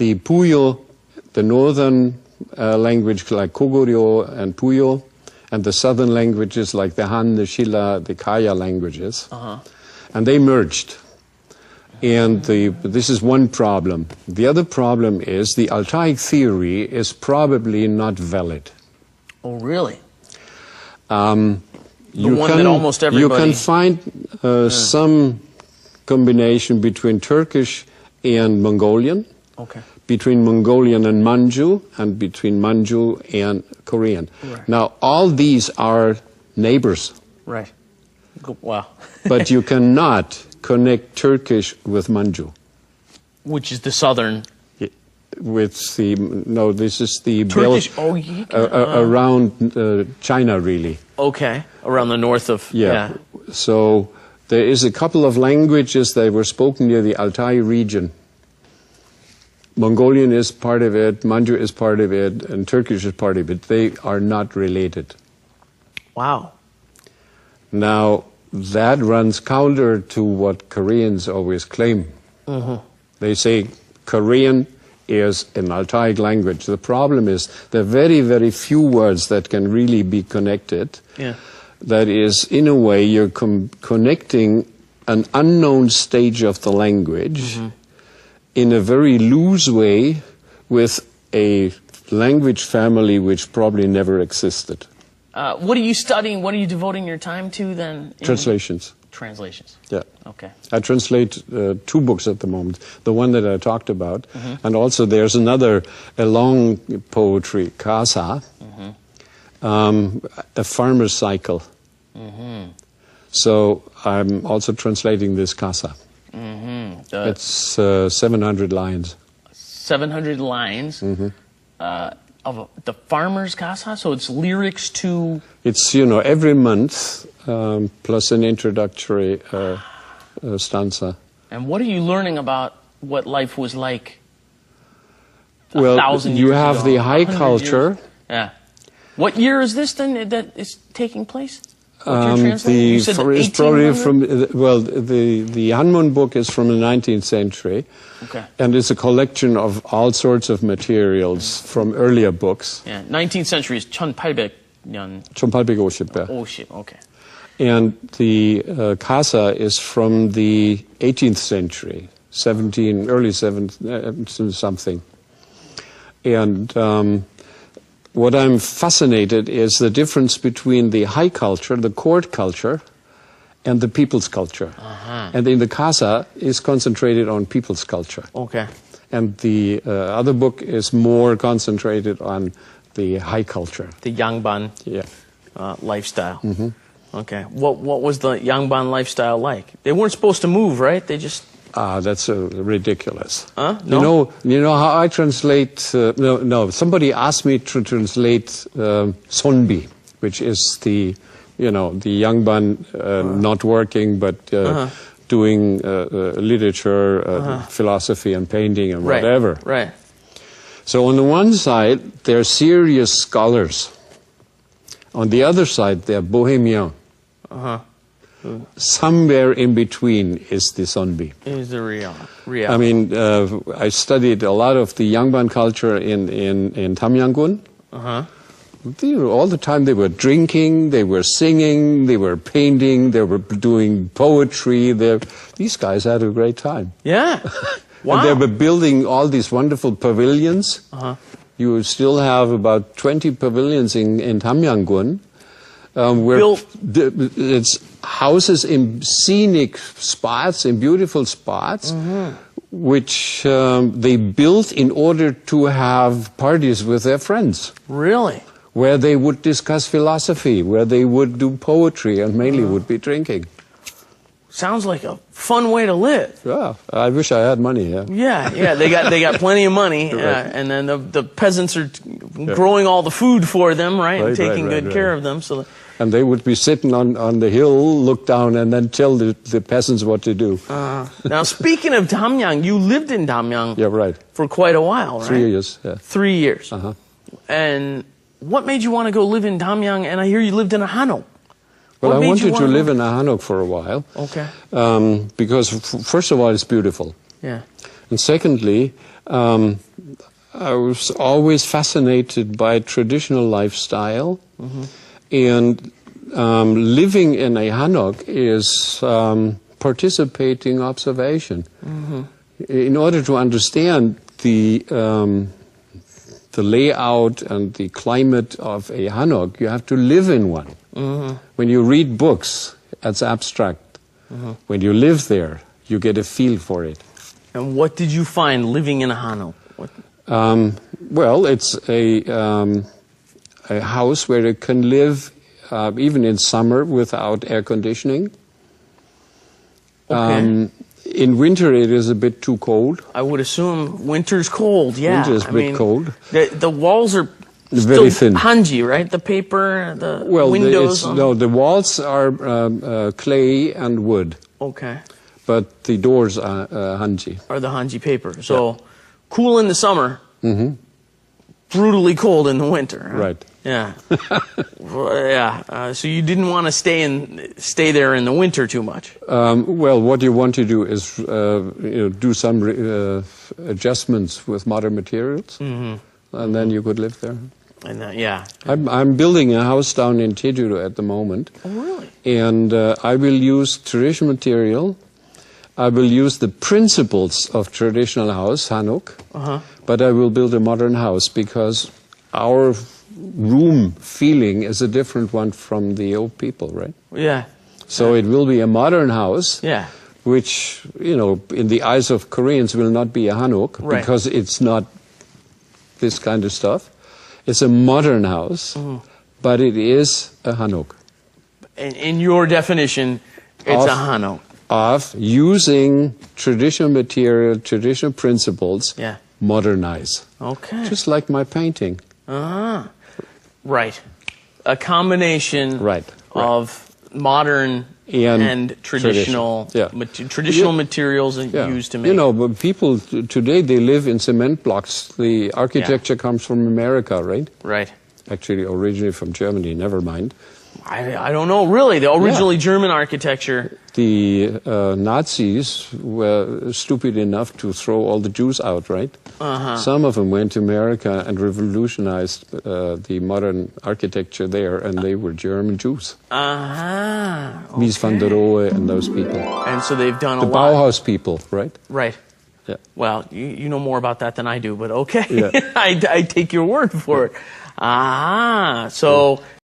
the Puyo, the northern language like Koguryo and Puyo, and the southern languages like the Han, the Shilla, the Kaya languages. And they merged. And this is one problem. The other problem is the Altai theory is probably not valid. Oh, really? You that almost everybody... You can find some combination between Turkish and Mongolian, between Mongolian and Manchu, and between Manchu and Korean. Right. Now, all these are neighbors. Right. Wow. But you cannot connect Turkish with Manchu. Which is the southern... With the... No, this is the... Turkish... around China, really. Okay. Around the north of... Yeah. So there is a couple of languages that were spoken near the Altai region. Mongolian is part of it, Manchu is part of it, and Turkish is part of it. They are not related. Wow. Now, that runs counter to what Koreans always claim. They say Korean is an Altaic language. The problem is there are very, very few words that can really be connected. Yeah. That is, in a way, you're connecting an unknown stage of the language in a very loose way with a language family which probably never existed. What are you studying? What are you devoting your time to then? Translations. Translations. Yeah. Okay. I translate 2 books at the moment. The one that I talked about, and also there's another, a long poetry, Kasa, a farmer's cycle. So I'm also translating this Kasa. It's 700 lines. 700 lines of the farmer's Kasa? So it's lyrics to... It's, you know, every month plus an introductory stanza. And what are you learning about what life was like well, 1,000 years you have ago, the high culture. Years? Yeah. What year is this then that is taking place? You said it's probably from, well, the Hanmun book is from the 19th century. Okay. And it's a collection of all sorts of materials from earlier books. Yeah, 19th century is 1800년. 1850. Okay. And the Kasa is from the 18th century, early 17th something. And what I'm fascinated is the difference between the high culture, the court culture, and the people's culture. And in the Kasa is concentrated on people's culture. Okay. And the other book is more concentrated on the high culture. The Yangban lifestyle. Okay. What was the Yangban lifestyle like? They weren't supposed to move, right? They just... that's ridiculous. No? You know how I translate... no, somebody asked me to translate Sonbi, which is the, you know, the Yangban not working, but doing literature, philosophy and painting and whatever. Right. So on the one side, they're serious scholars. On the other side, they're bohemian. Somewhere in between is the Sonbi. Is the real. I mean, I studied a lot of the Yangban culture in Tamyanggun. All the time they were drinking, they were singing, they were painting, they were doing poetry. These guys had a great time. Yeah. Wow. And they were building all these wonderful pavilions. You still have about 20 pavilions in Tamyanggun. Where it's houses in scenic spots, in beautiful spots, which they built in order to have parties with their friends. Really? Where they would discuss philosophy, where they would do poetry, and mainly would be drinking. Sounds like a fun way to live. Yeah, I wish I had money. Yeah, they got plenty of money, and then the peasants are growing all the food for them, right, and taking good care of them. So. And they would be sitting on the hill, look down, and then tell the peasants what to do. Now, speaking of Damyang, you lived in Damyang for quite a while, right? 3 years, yeah. 3 years. And what made you want to go live in Damyang? And I hear you lived in a hanok. Well, I wanted to live in a hanok for a while. Okay. Because, first of all, it's beautiful. Yeah. And secondly, I was always fascinated by traditional lifestyle, and living in a hanok is participating observation. In order to understand the layout and the climate of a hanok, you have to live in one. When you read books, it's abstract. When you live there, you get a feel for it. And what did you find living in a hanok? Well, it's a house where you can live even in summer without air conditioning. Okay. In winter, it is a bit too cold. I would assume winter's cold, yeah. Winter's a bit cold. The walls are very thin. Hanji, right? The paper, the windows. No, the walls are clay and wood. Okay. But the doors are hanji. Are the hanji paper. So cool in the summer, brutally cold in the winter. Huh? Right. Yeah. So you didn't want to stay there in the winter too much. Well, what you want to do is do some adjustments with modern materials, and then you could live there. And I'm building a house down in Jeju at the moment. Oh, really? And I will use traditional material. I will use the principles of traditional house, hanok, but I will build a modern house because our room feeling is a different one from the old people, right? Yeah. So it will be a modern house, which, in the eyes of Koreans will not be a hanok because it's not this kind of stuff. It's a modern house, but it is a hanok. In your definition, it's a hanok. Of using traditional material, traditional principles, modernize. Okay. Just like my painting. Right. A combination of modern and traditional materials used to make. But people today, they live in cement blocks. The architecture comes from America, right? Right. Actually, originally from Germany, never mind. I don't know, really. The originally German architecture. The Nazis were stupid enough to throw all the Jews out, right? Some of them went to America and revolutionized the modern architecture there, and they were German Jews. Mies van der Rohe and those people. And so they've done a lot. The Bauhaus people, right? Right. Yeah. Well, you know more about that than I do, but okay. I take your word for it. So